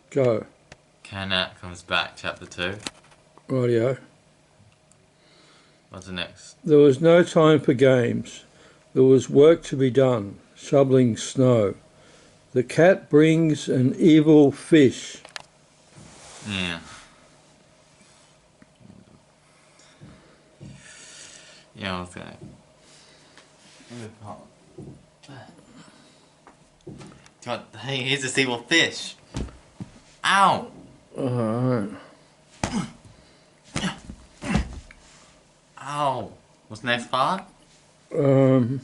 Go. Cat comes back, chapter 2. Rightio. What's the next? There was no time for games. There was work to be done, shoveling snow. The cat brings an evil fish. Yeah. Yeah, okay. Hey, here's this evil fish. Ow! Alright. Ow! What's the next part? The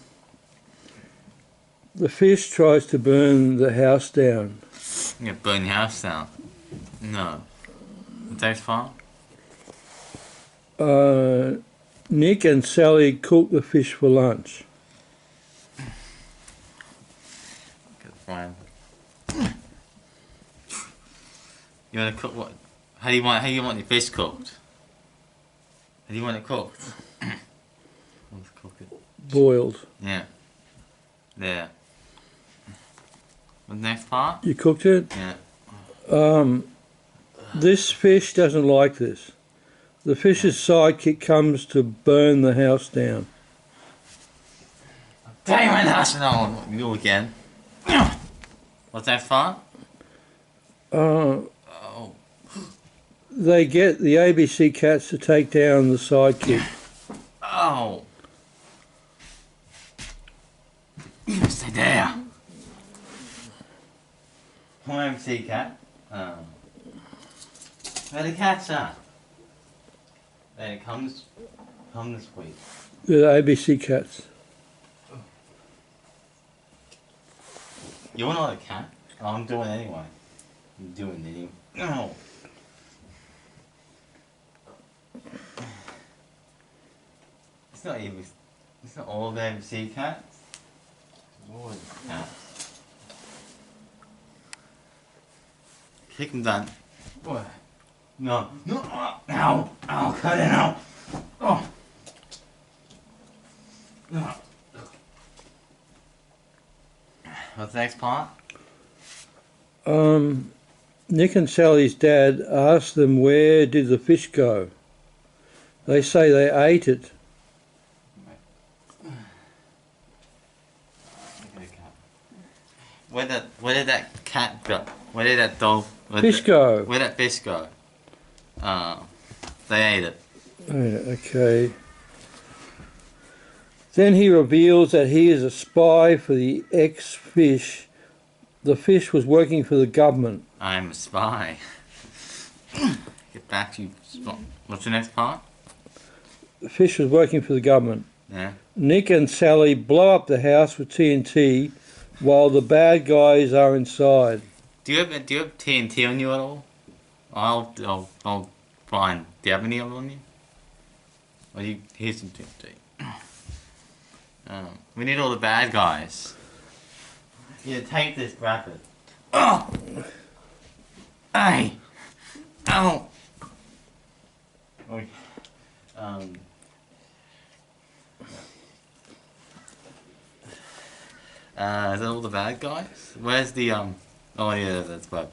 fish tries to burn the house down. You gonna burn your house down. No. The next part? Nick and Sally cook the fish for lunch. Fine. You wanna cook what? How do you want your fish cooked? How do you want it cooked? Let's cook it. Boiled. Yeah. There. What's the next part? You cooked it? Yeah. This fish doesn't like this. The fish's sidekick comes to burn the house down. Damn it, that's no. You again. What's that part? Oh. They get the ABC cats to take down the sidekick. Oh. Stay there. Come ABC cat. Where the cats at? There it comes. Come this week. The ABC cats. You're not a cat. Oh, I'm doing it anyway. I'm doing it anyway. No. It's not even. It's not all the ABC cats. It's all the cats. Kick them down. What? No. No. Ow. Ow. Cut it out. Oh. No. What's the next part? Nick and Sally's dad asked them where did the fish go. They say they ate it. Where did that cat go? Where did that dog? Fish go. Where did that fish go? They ate it. Okay. Then he reveals that he is a spy for the ex-fish. The fish was working for the government. I'm a spy. Get back to you. What's the next part? The fish was working for the government. Yeah. Nick and Sally blow up the house with TNT while the bad guys are inside. Do you have TNT on you at all? I'll find. Do you have any of it on you? Well, here's some TNT. We need all the bad guys. Yeah, take this, grab it. Oh! Hey! Ow! Okay. Is that all the bad guys? Where's the, oh yeah, that's what.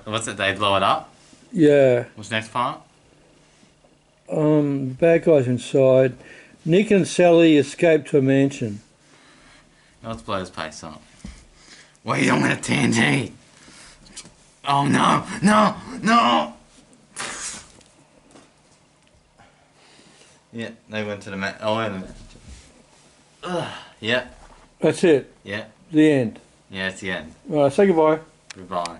What's it, they blow it up? Yeah. What's the next part? The bad guys inside. Nick and Sally escape to a mansion. Let's blow this place up. Wait, I'm gonna TNT! Oh no! No! No! Yeah, they went to the wait a minute. Yeah. That's it. Yeah. The end. Yeah, it's the end. All right, say goodbye. Goodbye.